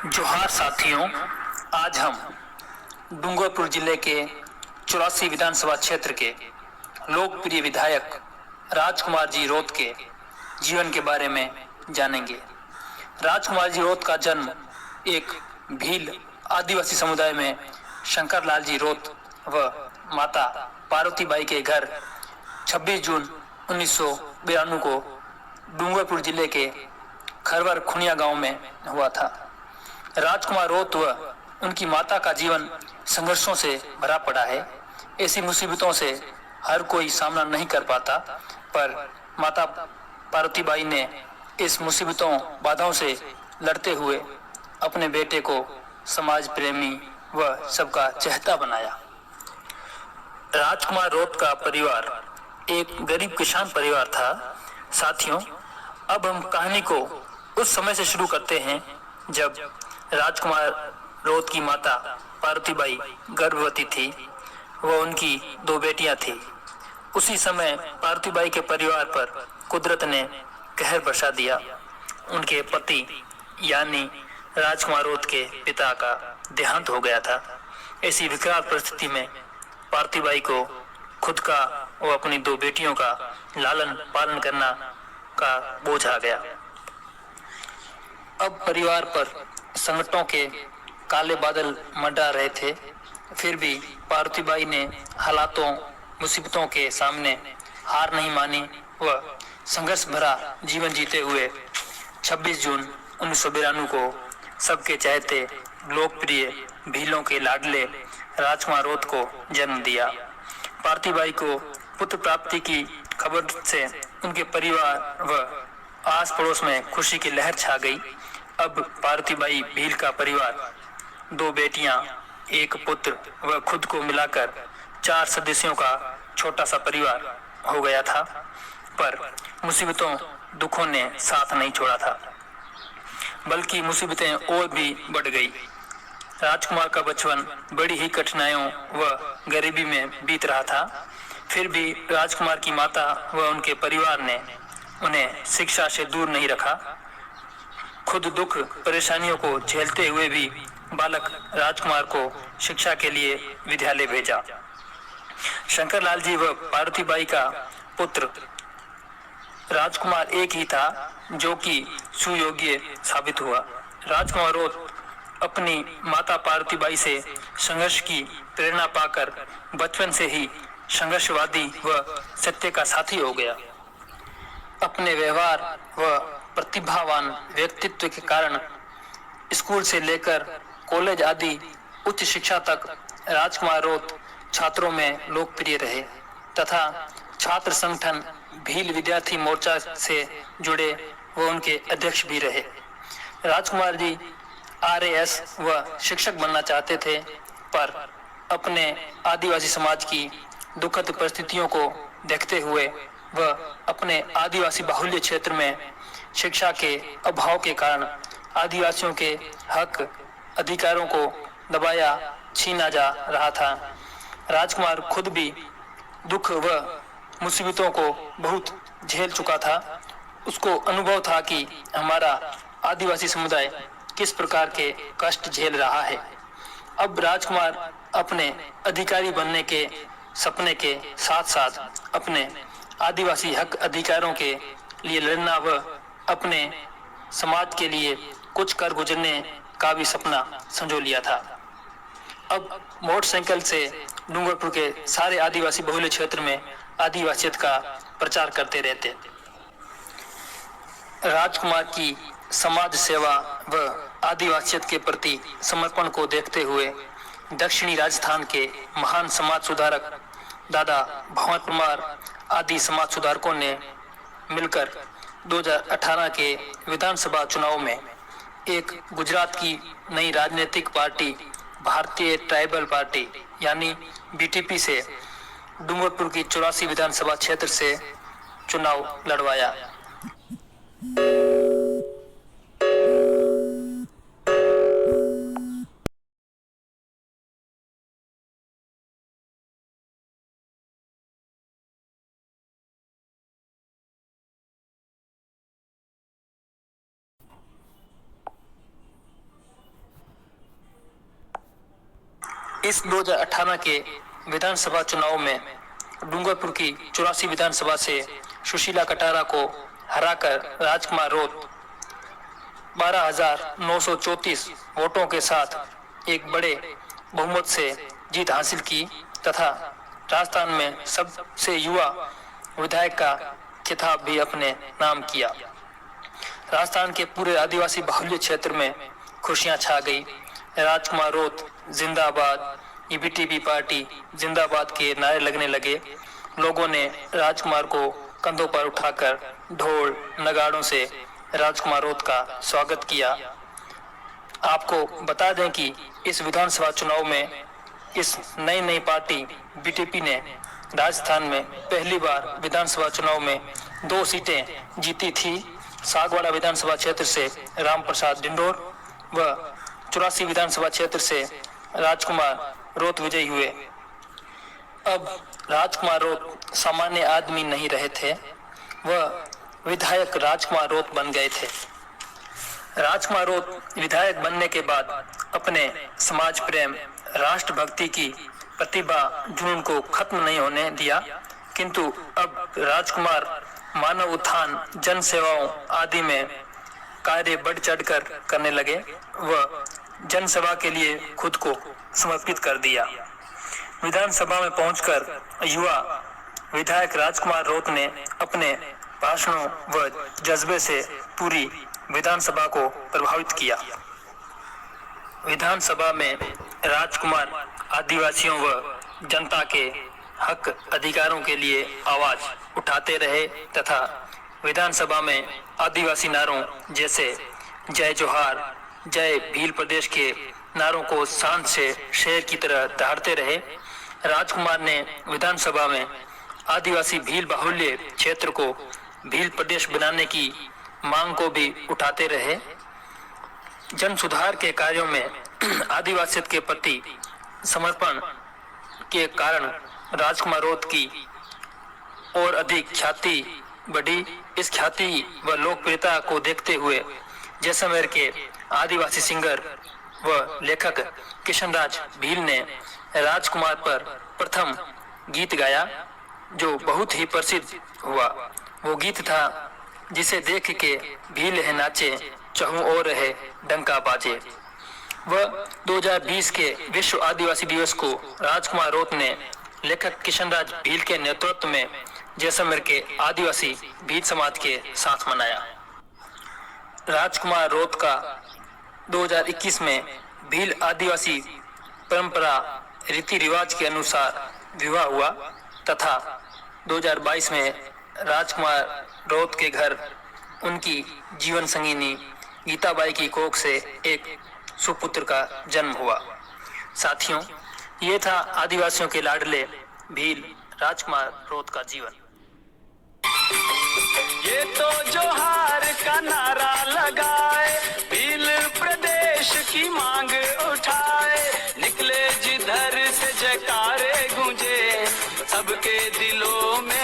जोहार साथियों, आज हम डूंगरपुर जिले के 84 विधानसभा क्षेत्र के लोकप्रिय विधायक राजकुमार जी रोत के जीवन के बारे में जानेंगे। राजकुमार जी रोत का जन्म एक भील आदिवासी समुदाय में शंकर लाल जी रोत व माता पार्वती बाई के घर 26 जून 1992 को डूंगरपुर जिले के खरवर खुनिया गांव में हुआ था। राजकुमार रोत व उनकी माता का जीवन संघर्षों से भरा पड़ा है। ऐसी मुसीबतों से हर कोई सामना नहीं कर पाता, पर माता पार्वतीबाई ने इस मुसीबतों बाधाओं से लड़ते हुए अपने बेटे को समाज प्रेमी व सबका चहेता बनाया। राजकुमार रोत का परिवार एक गरीब किसान परिवार था। साथियों, अब हम कहानी को उस समय से शुरू करते हैं जब राजकुमार रोत की माता पार्वतीबाई गर्भवती थी व उनकी 2 बेटियां थी। उसी समय पार्वतीबाई के परिवार पर कुदरत ने कहर बरसा दिया। उनके पति यानी राजकुमार रोत के पिता का देहांत हो गया था। ऐसी विकराल परिस्थिति में पार्वतीबाई को खुद का व अपनी 2 बेटियों का लालन पालन करना का बोझ आ गया। अब परिवार पर संकटों के काले बादल मंडरा रहे थे। फिर भी पार्वतीबाई ने हालातों मुसीबतों के सामने हार नहीं मानी व संघर्ष भरा जीवन जीते हुए 26 जून 1992 को सबके चाहते लोकप्रिय भीलों के लाडले राजकुमार रोत को जन्म दिया। पार्वतीबाई को पुत्र प्राप्ति की खबर से उनके परिवार व आस पड़ोस में खुशी की लहर छा गई। अब पार्वतीबाई भील का परिवार 2 बेटियां, 1 पुत्र व खुद को मिलाकर 4 सदस्यों का छोटा सा परिवार हो गया था। पर मुसीबतों दुखों ने साथ नहीं छोड़ा था, बल्कि मुसीबतें और भी बढ़ गई। राजकुमार का बचपन बड़ी ही कठिनाइयों व गरीबी में बीत रहा था। फिर भी राजकुमार की माता व उनके परिवार ने उन्हें शिक्षा से दूर नहीं रखा। खुद दुख परेशानियों को झेलते हुए भी बालक राजकुमार को शिक्षा के लिए विद्यालय भेजा। शंकर लाल जी व पार्वतीबाई का पुत्र राजकुमार एक ही था जो कि सुयोग्य साबित हुआ। राजकुमार रोत अपनी माता पार्वतीबाई से संघर्ष की प्रेरणा पाकर बचपन से ही संघर्षवादी व सत्य का साथी हो गया। अपने व्यवहार व प्रतिभावान व्यक्तित्व के कारण स्कूल से लेकर कॉलेज आदि उच्च शिक्षा तक राजकुमार रोत छात्रों में लोकप्रिय रहे तथा छात्र संगठन भील विद्यार्थी मोर्चा से जुड़े व उनके अध्यक्ष भी रहे। राजकुमार जी आरएएस व शिक्षक बनना चाहते थे, पर अपने आदिवासी समाज की दुखद परिस्थितियों को देखते हुए व अपने आदिवासी बाहुल्य क्षेत्र में शिक्षा के अभाव के कारण आदिवासियों के हक अधिकारों को दबाया छीना जा रहा था। राजकुमार खुद भी दुख व मुसीबतों को बहुत झेल चुका था। उसको अनुभव था कि हमारा आदिवासी समुदाय किस प्रकार के कष्ट झेल रहा है। अब राजकुमार अपने अधिकारी बनने के सपने के साथ साथ अपने आदिवासी हक अधिकारों के लिए लड़ना व अपने समाज के लिए कुछ कर गुजरने का भी सपना संजो लिया था। अब मोटरसाइकिल से डूंगरपुर के सारे आदिवासी बहुल्य क्षेत्र में आदिवासियत का प्रचार करते रहते। राजकुमार की समाज सेवा व आदिवासियत के प्रति समर्पण को देखते हुए दक्षिणी राजस्थान के महान समाज सुधारक दादा भंवर परमार आदि समाज सुधारकों ने मिलकर 2018 के विधानसभा चुनाव में एक गुजरात की नई राजनीतिक पार्टी भारतीय ट्राइबल पार्टी यानी बीटीपी से डूंगरपुर की 84 विधानसभा क्षेत्र से चुनाव लड़वाया। इस 2018 के विधानसभा चुनाव में डूंगरपुर की 84 विधानसभा से सुशीला कटारा को हराकर राजकुमार रोत 12,934 वोटों के साथ एक बड़े बहुमत से जीत हासिल की तथा राजस्थान में सबसे युवा विधायक का खिताब भी अपने नाम किया। राजस्थान के पूरे आदिवासी बाहुल्य क्षेत्र में खुशियां छा गई। राजकुमार रोत जिंदाबाद, ईबीटीबी पार्टी जिंदाबाद के नारे लगने लगे। लोगों ने राजकुमार को कंधों पर उठाकर ढोल नगाड़ों से राजकुमार रोत का स्वागत किया। आपको बता दें कि इस विधानसभा चुनाव में इस नई पार्टी बीटीपी ने राजस्थान में पहली बार विधानसभा चुनाव में 2 सीटें जीती थी। सागवाड़ा विधानसभा क्षेत्र से रामप्रसाद डिंडोर व 84 विधानसभा क्षेत्र से राजकुमार रोत विजयी हुए। अब राजकुमार रोत सामान्य आदमी नहीं रहे थे, वह विधायक राजकुमार रोत बन गए थे। राजकुमार रोत विधायक बनने के बाद अपने समाज प्रेम, राष्ट्रभक्ति की प्रतिभा जुनून को खत्म नहीं होने दिया, किंतु अब राजकुमार मानव उत्थान, जन सेवाओं आदि में कार्य बढ़ चढ़कर करने लगे। वह जन सेवा के लिए खुद को समर्पित कर दिया। विधानसभा में पहुंचकर युवा विधायक राजकुमार रोत ने अपने भाषणों व जज्बे से पूरी विधानसभा को प्रभावित किया। विधानसभा में राजकुमार आदिवासियों व जनता के हक अधिकारों के लिए आवाज उठाते रहे तथा विधानसभा में आदिवासी नारों जैसे जय जोहार, जय भील प्रदेश के नारों को शान से शेर की तरह दहाड़ते रहे। राजकुमार ने विधानसभा में आदिवासी भील बाहुल्य क्षेत्र को भील प्रदेश बनाने की मांग को भी उठाते रहे। जन सुधार के कार्यों में आदिवासियत के प्रति समर्पण के कारण राजकुमार रोत की और अधिक ख्याति बढ़ी। इस ख्याति व लोकप्रियता को देखते हुए जैसलमेर के आदिवासी सिंगर व लेखक किशनराज भील ने राजकुमार पर प्रथम गीत गाया, जो बहुत ही प्रसिद्ध हुआ। वो गीत था, जिसे देख के भील है नाचे, चहु और रहे डंका बाजे। वह 2020 के विश्व आदिवासी दिवस को राजकुमार रोत ने लेखक किशनराज भील के नेतृत्व में जैसलमेर के आदिवासी भील समाज के साथ मनाया। राजकुमार रोत का 2021 में भील आदिवासी परंपरा रीति रिवाज के अनुसार विवाह हुआ तथा 2022 में राजकुमार रोत के घर उनकी जीवन संगिनी गीताबाई की कोख से एक सुपुत्र का जन्म हुआ। साथियों, ये था आदिवासियों के लाडले भील राजकुमार रोत का जीवन। ये तो जोहार का नारा लगाए, भील प्रदेश की मांग उठाए, निकले जिधर से जयकारे गूंजे, सबके दिलों में